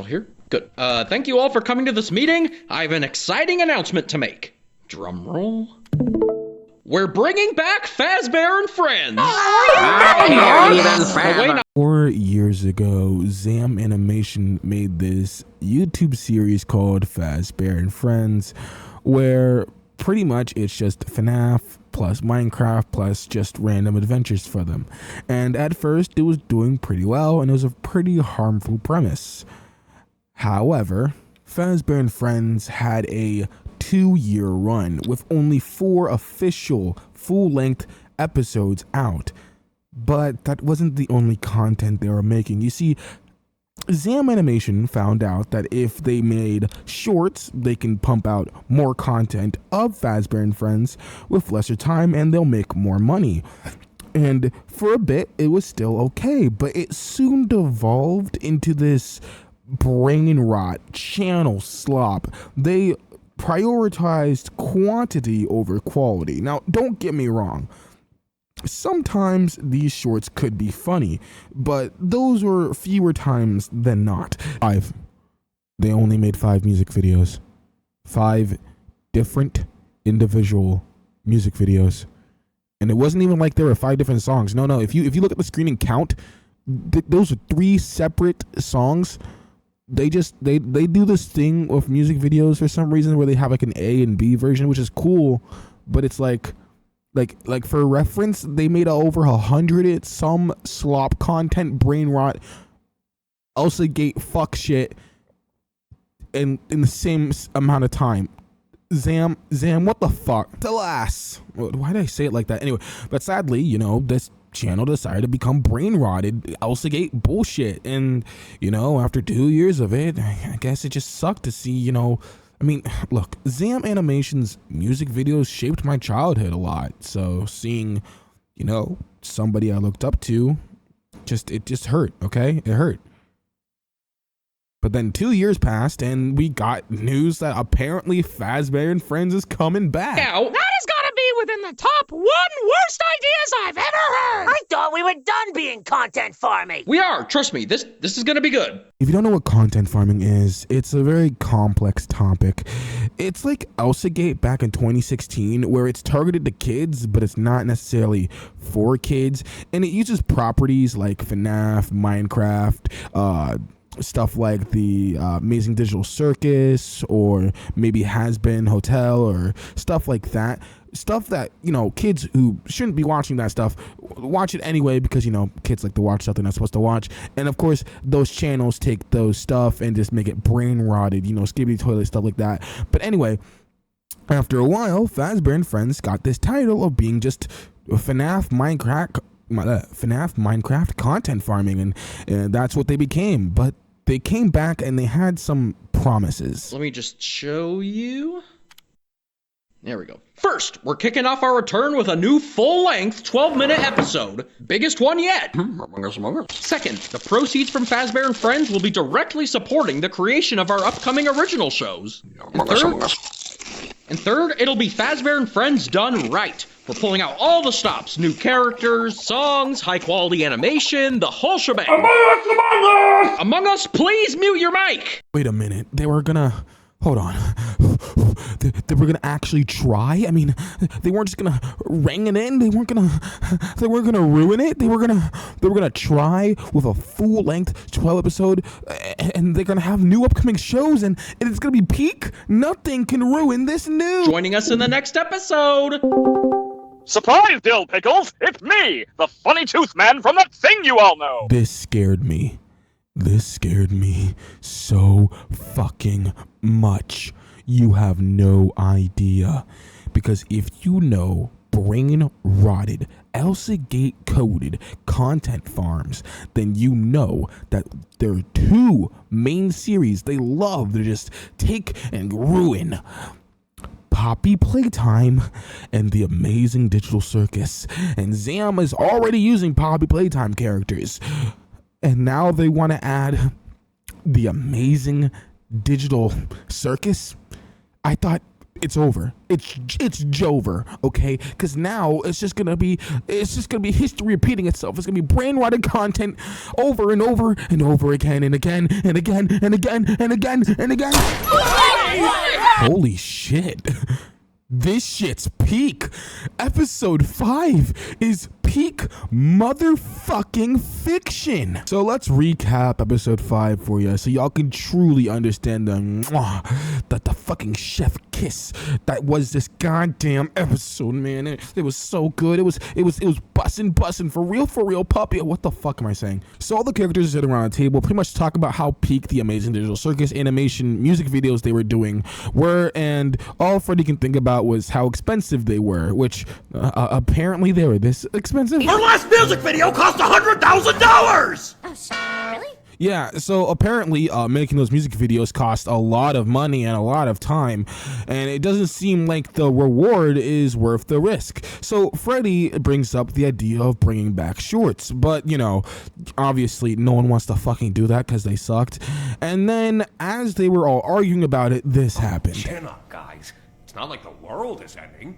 all here? Good. Thank you all for coming to this meeting. I have an exciting announcement to make. Drum roll. We're bringing back Fazbear and Friends! 4 years ago, ZAMimation made this YouTube series called Fazbear and Friends, where pretty much it's just FNAF plus Minecraft plus just random adventures for them. And at first it was doing pretty well, and it was a pretty harmful premise. However, Fazbear and Friends had a 2-year run with only 4 official full-length episodes out. But that wasn't the only content they were making. You see, ZAMimation found out that if they made shorts, they can pump out more content of Fazbear and Friends with lesser time, and they'll make more money. And for a bit, it was still okay, but it soon devolved into this brain rot, channel slop. They prioritized quantity over quality. Now, don't get me wrong. Sometimes these shorts could be funny, but those were fewer times than not. They only made 5 music videos. 5 different individual music videos. And it wasn't even like there were 5 different songs. No, if you look at the screen and count, those are 3 separate songs. They do this thing with music videos for some reason where they have like an A and B version, which is cool, but it's like for reference, they made over 100 some slop content, brain rot, Elsa Gate fuck shit in the same amount of time. Zam, what the fuck? Alas, why did I say it like that? Anyway, but sadly, this channel decided to become brain rotted Elsa Gate bullshit, and after 2 years of it, I guess it just sucked to see. I mean, look, ZAMimation's music videos shaped my childhood a lot, so seeing somebody I looked up to, it just hurt. Okay, it hurt. But then 2 years passed, and we got news that apparently Fazbear and Friends is coming back. Ow. That has got to be within the top 1 worst ideas I've ever heard! I thought we were done being content farming! We are, trust me, this is gonna be good. If you don't know what content farming is, it's a very complex topic. It's like Elsa Gate back in 2016, where it's targeted to kids, but it's not necessarily for kids, and it uses properties like FNAF, Minecraft, stuff like the Amazing Digital Circus, or maybe Has Been Hotel, or stuff like that. Stuff that, kids who shouldn't be watching that stuff watch it anyway, because, kids like to watch stuff they're not supposed to watch. And of course, those channels take those stuff and just make it brain rotted, Skibbity Toilet, stuff like that. But anyway, after a while, Fazbear and Friends got this title of being just FNAF Minecraft content farming, and that's what they became. But they came back and they had some promises. Let me just show you. There we go. First, we're kicking off our return with a new full-length 12-minute episode. Biggest one yet. Second, the proceeds from Fazbear and Friends will be directly supporting the creation of our upcoming original shows. And third, it'll be Fazbear and Friends done right. We're pulling out all the stops, new characters, songs, high-quality animation, the whole shebang. Among Us, please mute your mic! Wait a minute, they were gonna... Hold on. They were gonna actually try? I mean, they weren't just gonna ring it in. They weren't gonna ruin it. They were gonna try with a full-length 12 episode, and they're gonna have new upcoming shows, and it's gonna be peak. Nothing can ruin this news. Joining us in the next episode. Surprise, Dill Pickles! It's me, the funny tooth man from that thing you all know! This scared me. This scared me so fucking much. You have no idea. Because if you know brain rotted, Elsa Gate coded content farms, then you know that there are 2 main series they love to just take and ruin. Poppy Playtime and the Amazing Digital Circus. And Zam is already using Poppy Playtime characters. And now they want to add the Amazing Digital Circus. I thought it's over. It's Jover, okay? Because now it's just gonna be history repeating itself. It's gonna be brain rotted content over and over and over again and again and again and again and again and again. Holy shit. This shit's peak. Episode 5 is peak motherfucking fiction. So let's recap episode 5 for you so y'all can truly understand the fucking chef kiss that was this goddamn episode, man. It was so good. It was bussin' for real puppy. What the fuck am I saying? So all the characters sit around a table pretty much talk about how peak the Amazing Digital Circus animation music videos they were doing were, and all Freddy can think about was how expensive they were, which apparently they were this expensive. Our last music video cost $100,000! Oh, really? Yeah, so apparently making those music videos cost a lot of money and a lot of time, and it doesn't seem like the reward is worth the risk. So Freddy brings up the idea of bringing back shorts, but you know, obviously no one wants to fucking do that because they sucked. And then as they were all arguing about it, this happened. Chin up, guys. It's not like the world is ending.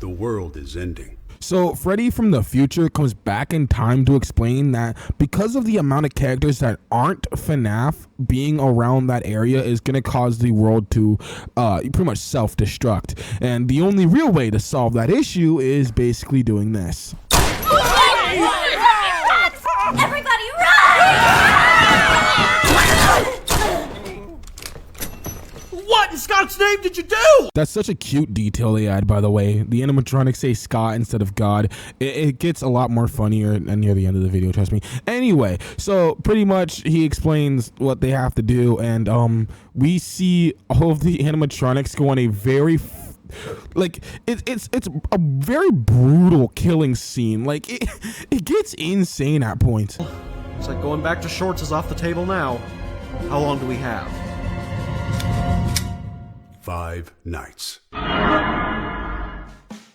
The world is ending. So Freddy from the future comes back in time to explain that because of the amount of characters that aren't FNAF, being around that area is going to cause the world to pretty much self-destruct. And the only real way to solve that issue is basically doing this. Everybody run! What in Scott's name did you do? That's such a cute detail they add, by the way. The animatronics say Scott instead of God. It gets a lot more funnier near the end of the video, trust me. Anyway, so pretty much he explains what they have to do, and we see all of the animatronics go on a very it's a very brutal killing scene. Like it gets insane at points. Looks like going back to shorts is off the table now. How long do we have? 5 nights.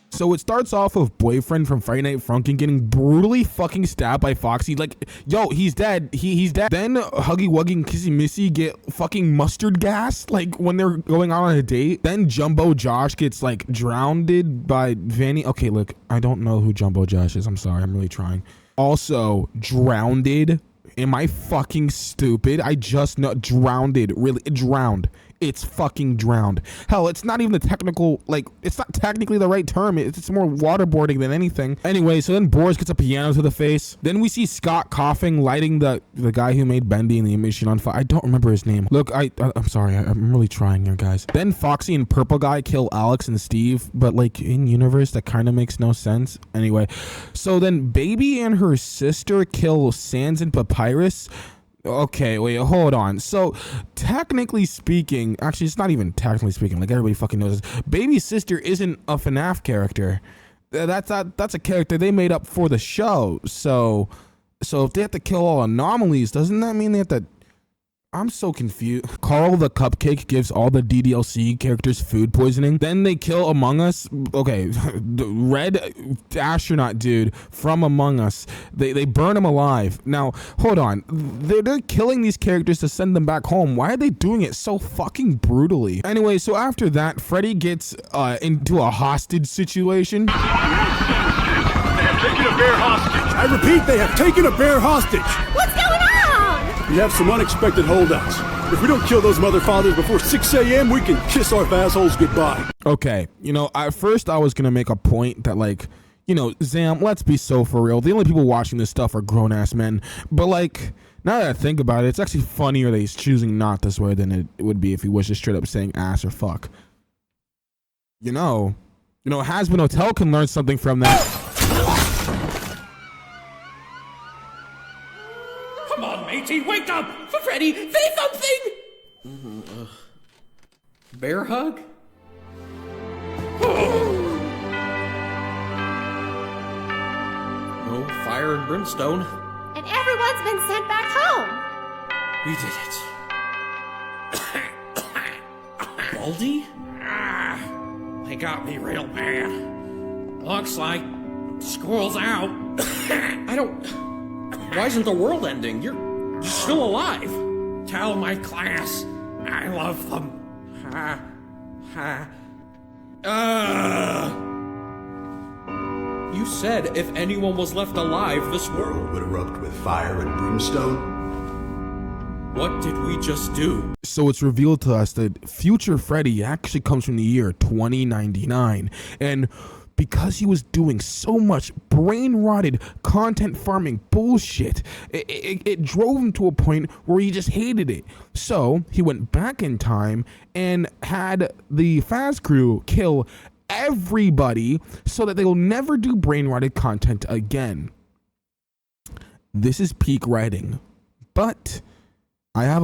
So it starts off with Boyfriend from Friday Night Funkin' getting brutally fucking stabbed by Foxy. Like, yo, he's dead. He's dead. Then Huggy Wuggy and Kissy Missy get fucking mustard gas, like when they're going out on a date. Then Jumbo Josh gets like drowned by Vanny. Okay, look, I don't know who Jumbo Josh is. I'm sorry. I'm really trying. Also, drowned. Am I fucking stupid? I just know drowned. Really, drowned. It's fucking drowned. Hell, it's not even the technical, like, it's not technically the right term. It's more waterboarding than anything. Anyway, so then Boris gets a piano to the face. Then we see Scott coughing, lighting the guy who made Bendy and the emission on fire. I don't remember his name. Look, I'm sorry. I'm really trying here, guys. Then Foxy and Purple Guy kill Alex and Steve, but like in universe, that kind of makes no sense. Anyway, so then Baby and her sister kill Sans and Papyrus. Okay, wait, hold on. So, technically speaking, actually, it's not even technically speaking, like everybody fucking knows this. Baby's sister isn't a FNAF character. That's a character they made up for the show. So if they have to kill all anomalies, doesn't that mean they have to... I'm so confused. Carl the Cupcake gives all the DDLC characters food poisoning. Then they kill Among Us. Okay, the red astronaut dude from Among Us. They burn him alive. Now, hold on. They're killing these characters to send them back home. Why are they doing it so fucking brutally? Anyway, so after that, Freddy gets into a hostage situation. They have taken a bear hostage. I repeat, they have taken a bear hostage. What's going on? We have some unexpected holdouts. If we don't kill those motherfathers before 6 a.m., we can kiss our assholes goodbye. Okay, you know, at first I was gonna make a point that, like, you know, Zam, let's be so for real. The only people watching this stuff are grown-ass men. But, like, now that I think about it, it's actually funnier that he's choosing not to swear than it would be if he was just straight up saying ass or fuck. You know, Hasbin Hotel can learn something from that. Come on, matey, wake up! Freddy, say something! Bear hug? No fire and brimstone. And everyone's been sent back home. We did it. Baldy? They got me real bad. Looks like school's out. Why isn't the world ending? You're still alive. Tell my class I love them. You said if anyone was left alive, this world Would erupt with fire and brimstone. What did we just do? So it's revealed to us that future Freddy actually comes from the year 2099. And because he was doing so much brain-rotted content farming bullshit, it drove him to a point where he just hated it. So he went back in time and had the Faz crew kill everybody so that they will never do brain-rotted content again. This is peak writing. But I have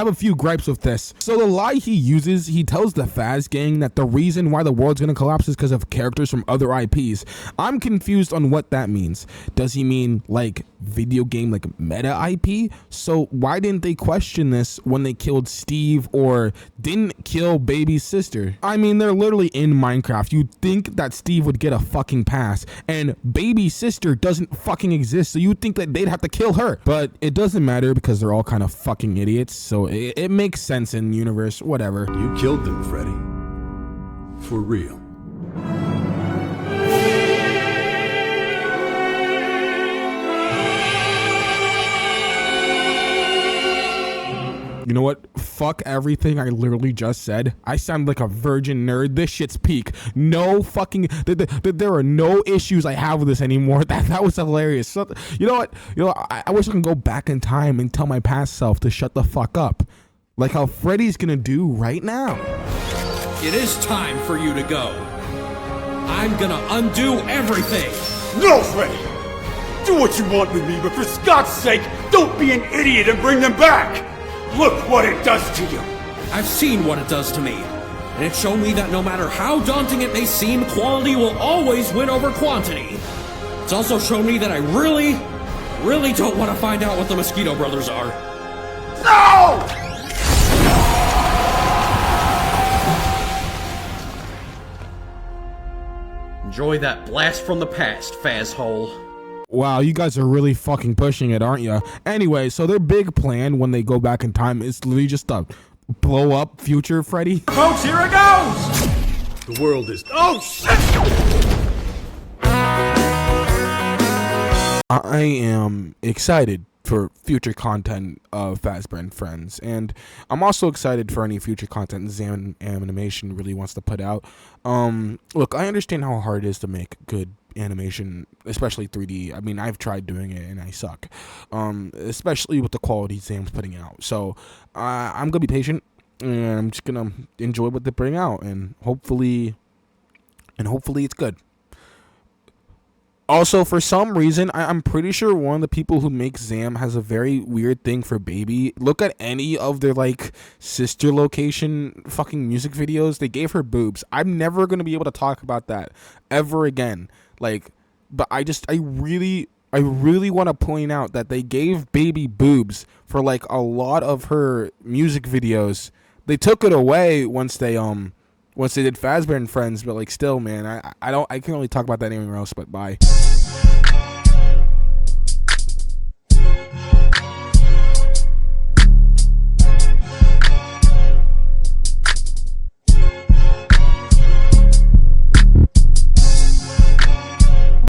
a few gripes with this. So the lie he uses, he tells the Faz gang that the reason why the world's gonna collapse is because of characters from other IPs. I'm confused on what that means. Does he mean like video game, like meta IP? So why didn't they question this when they killed Steve or didn't kill Baby's sister? I mean, they're literally in Minecraft. You'd think that Steve would get a fucking pass, and Baby's sister doesn't fucking exist, so you'd think that they'd have to kill her. But it doesn't matter because they're all kind of fucking idiots, so it makes sense in the universe, whatever. You killed them, Freddy. For real. You know what? Fuck everything I literally just said. I sound like a virgin nerd. This shit's peak. No fucking... There are no issues I have with this anymore. That was hilarious. So, you know what? I wish I could go back in time and tell my past self to shut the fuck up. Like how Freddy's gonna do right now. It is time for you to go. I'm gonna undo everything. No, Freddy! Do what you want with me, but for Scott's sake, don't be an idiot and bring them back! Look what it does to you! I've seen what it does to me, and it's shown me that no matter how daunting it may seem, quality will always win over quantity. It's also shown me that I really, really don't want to find out what the Mosquito Brothers are. No! Enjoy that blast from the past, Fazhole. Wow, you guys are really fucking pushing it, aren't you? Anyway, so their big plan when they go back in time is literally just to blow up future Freddy. Folks, here it goes! The world is... Oh, shit! I am excited for future content of Fazbear and Friends, and I'm also excited for any future content ZAMimation really wants to put out. Look, I understand how hard it is to make good animation, especially 3D. I mean, I've tried doing it and I suck, especially with the quality ZAM's putting out. So I'm gonna be patient and I'm just gonna enjoy what they're putting out, and hopefully it's good. Also, for some reason, I'm pretty sure one of the people who makes ZAM has a very weird thing for Baby. Look at any of their, like, sister location fucking music videos. They gave her boobs. I'm never going to be able to talk about that ever again. Like, but I really want to point out that they gave Baby boobs for, like, a lot of her music videos. They took it away once they did Fazbear and Friends, but like still, man, I can only talk about that anywhere else but bye.